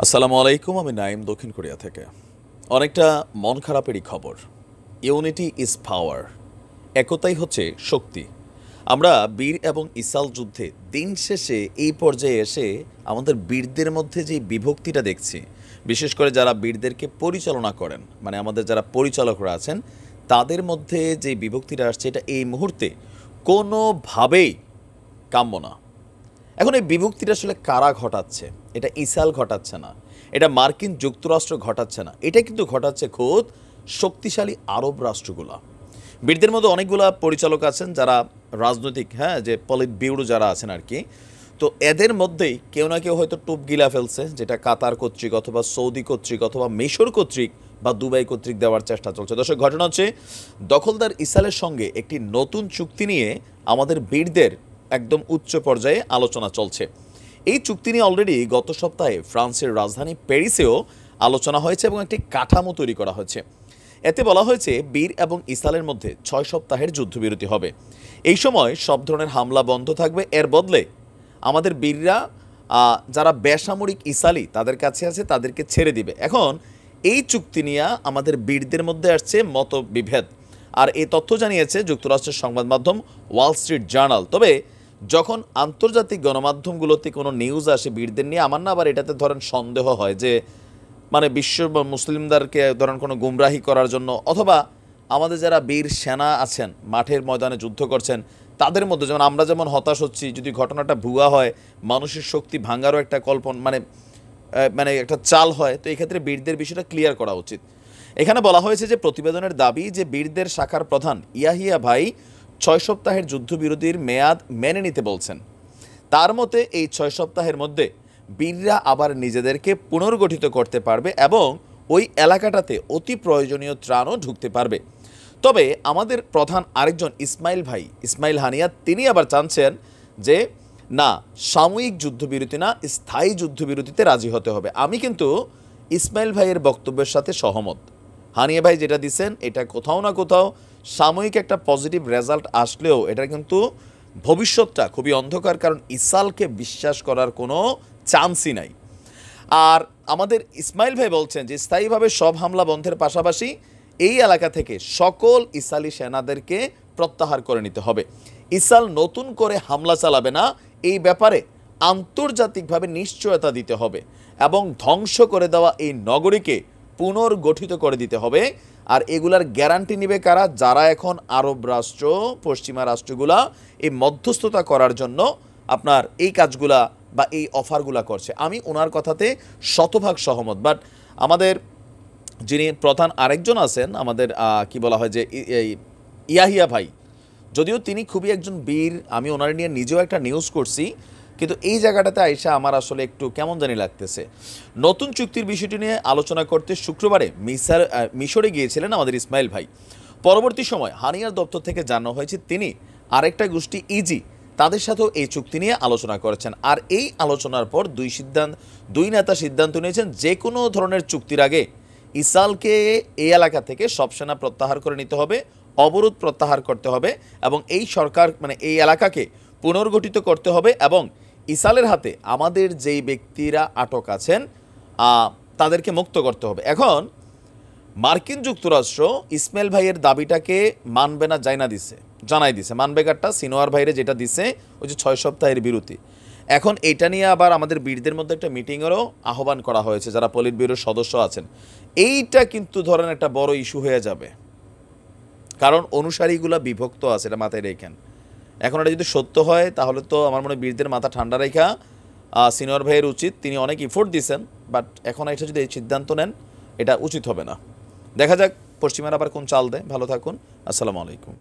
আসসালামু আলাইকুম, আমি নাইম দক্ষিণ কোরিয়া থেকে। অনেকটা মন খারাপেরই খবর। ইউনিটি ইজ পাওয়ার, একতাই হচ্ছে শক্তি। আমরা বীর এবং ইসাল যুদ্ধে দিন শেষে এই পর্যায়ে এসে আমাদের বীরদের মধ্যে যে বিভক্তিটা দেখছি, বিশেষ করে যারা বীরদেরকে পরিচালনা করেন, মানে আমাদের যারা পরিচালকরা আছেন, তাদের মধ্যে যে বিভক্তিটা আসছে, এটা এই মুহূর্তে কোনোভাবেই কাম্য না। এখন এই বিভক্তিটা আসলে কারা ঘটাচ্ছে? এটা ইসরায়েল ঘটাচ্ছে না, এটা মার্কিন যুক্তরাষ্ট্র ঘটাচ্ছে না, এটা কিন্তু ঘটাচ্ছে খোদ শক্তিশালী আরব রাষ্ট্রগুলা। বীরদের মধ্যে অনেকগুলা পরিচালক আছেন যারা রাজনৈতিক, যে পলিট ব্যুরো যারা আছেন আর কি। তো এদের মধ্যেই কেউ না কেউ হয়তো টুপ গিলা ফেলছে, যেটা কাতার কর্তৃক অথবা সৌদি কর্তৃক অথবা মিশর কর্তৃক বা দুবাই কর্তৃক দেওয়ার চেষ্টা চলছে। দর্শক, ঘটনা হচ্ছে দখলদার ইসরায়েলের সঙ্গে একটি নতুন চুক্তি নিয়ে আমাদের বীরদের একদম উচ্চ পর্যায়ে আলোচনা চলছে। এই চুক্তি নিয়ে অলরেডি গত সপ্তাহে ফ্রান্সের রাজধানী প্যারিসেও আলোচনা হয়েছে এবং একটি কাঠামো তৈরি করা হয়েছে। এতে বলা হয়েছে বীর এবং ইসরায়েলের মধ্যে 6 সপ্তাহের যুদ্ধবিরতি হবে। এই সময় সব ধরনের হামলা বন্ধ থাকবে। এর বদলে আমাদের বীররা যারা বেসামরিক ইসরায়েলি তাদের কাছে আছে তাদেরকে ছেড়ে দিবে। এখন এই চুক্তি নিয়ে আমাদের বীরদের মধ্যে আসছে মতবিভেদ, আর এই তথ্য জানিয়েছে যুক্তরাষ্ট্রের সংবাদ মাধ্যম ওয়াল স্ট্রিট জার্নাল। তবে যখন আন্তর্জাতিক গণমাধ্যমগুলোতে কোনো নিউজ আসে বীরদের নিয়ে, আমার না আবার এটাতে ধরেন সন্দেহ হয় যে মানে বিশ্ব মুসলিমদেরকে ধরেন কোনো গুমরাহি করার জন্য, অথবা আমাদের যারা বীর সেনা আছেন মাঠের ময়দানে যুদ্ধ করছেন তাদের মধ্যে, যেমন আমরা যেমন হতাশ হচ্ছি যদি ঘটনাটা ভুয়া হয়, মানুষের শক্তি ভাঙারও একটা মানে মানে একটা চাল হয়, তো এই ক্ষেত্রে বীরদের বিষয়টা ক্লিয়ার করা উচিত। এখানে বলা হয়েছে যে প্রতিবেদনের দাবি যে বীরদের শাখার প্রধান ইয়াহিয়া ভাই 6 সপ্তাহের যুদ্ধবিরতির মেয়াদ মেনে নিতে বলছেন। তার মতে এই 6 সপ্তাহের মধ্যে বীররা আবার নিজেদেরকে পুনর্গঠিত করতে পারবে এবং ওই এলাকাটাতে অতি প্রয়োজনীয় ত্রাণও ঢুকতে পারবে। তবে আমাদের প্রধান আরেকজন ইসমাইল হানিয়া, তিনি আবার চাচ্ছেন যে না, সাময়িক যুদ্ধবিরতি না, স্থায়ী যুদ্ধবিরতিতে রাজি হতে হবে। আমি কিন্তু ইসমাইল ভাইয়ের বক্তব্যের সাথে সহমত। হানিয়া ভাই যেটা দিচ্ছেন এটা কোথাও না কোথাও সাময়িক একটা পজিটিভ রেজাল্ট আসলেও এটা কিন্তু ভবিষ্যৎটা খুবই অন্ধকার, কারণ ইসরায়েলকে বিশ্বাস করার কোনো চান্সই নাই। আর আমাদের ইসমাইল ভাই বলছেন যে স্থায়ীভাবে সব হামলা বন্ধের পাশাপাশি এই এলাকা থেকে সকল ইসরায়েলি সেনাদেরকে প্রত্যাহার করে নিতে হবে। ইসরায়েল নতুন করে হামলা চালাবে না, এই ব্যাপারে আন্তর্জাতিকভাবে নিশ্চয়তা দিতে হবে এবং ধ্বংস করে দেওয়া এই নগরীকে পুনর্গঠিত করে দিতে হবে। আর এগুলার গ্যারান্টি নেবে কারা? যারা এখন আরব রাষ্ট্র, পশ্চিমা রাষ্ট্রগুলা এই মধ্যস্থতা করার জন্য আপনার এই কাজগুলা বা এই অফারগুলা করছে। আমি ওনার কথাতে শতভাগ সহমত। বাট আমাদের যিনি প্রধান আরেকজন আছেন, আমাদের কি বলা হয় যে ইয়াহিয়া ভাই, যদিও তিনি খুবই একজন বীর, আমি ওনার নিয়ে নিজেও একটা নিউজ করছি, কিন্তু এই জায়গাটাতে আইসা আমার আসলে একটু কেমন জানি লাগতেছে। নতুন চুক্তির বিষয়টি নিয়ে আলোচনা করতে শুক্রবারে মিশরে গিয়েছিলেন আমাদের ইসমাইল ভাই। পরবর্তী সময় হানিয়ার দপ্তর থেকে জানানো হয়েছে তিনি আরেকটা গোষ্ঠী ইজি, তাদের সাথেও এই চুক্তি নিয়ে আলোচনা করেছেন। আর এই আলোচনার পর দুই নেতা সিদ্ধান্ত নিয়েছেন যে কোনো ধরনের চুক্তির আগে ইসরায়েলকে এই এলাকা থেকে সব সেনা প্রত্যাহার করে নিতে হবে, অবরোধ প্রত্যাহার করতে হবে এবং এই সরকার মানে এই এলাকাকে পুনর্গঠিত করতে হবে এবং ইসরায়েলের হাতে আমাদের যেই ব্যক্তিরা আটক আছেন তাদেরকে মুক্ত করতে হবে। এখন মার্কিন যুক্তরাষ্ট্র ইসমাইল ভাইয়ের দাবিটাকে মানবে না জানাই দিছে, মানবে কারটা সিনোয়ার ভাইরে যেটা দিছে ওই যে 6 সপ্তাহের বিরতি। এখন এটা নিয়ে আবার আমাদের বীরদের মধ্যে একটা মিটিংয়েরও আহ্বান করা হয়েছে, যারা পলিট ব্যুরোর সদস্য আছেন। এইটা কিন্তু ধরেন একটা বড় ইস্যু হয়ে যাবে, কারণ অনুসারীগুলা বিভক্ত আছে, এটা মাথায় রেখেন। এখন এটা যদি সত্য হয় তাহলে তো আমার মনে হয় বীরদের মাথা ঠান্ডা রেখা সিনিয়র ভাইয়ের উচিত, তিনি অনেক ইফোর্ট দিয়েছেন, বাট এখন এটা যদি এই সিদ্ধান্ত নেন এটা উচিত হবে না। দেখা যাক পশ্চিমারা আবার কোন চাল দেয়। ভালো থাকুন, আসসালামু আলাইকুম।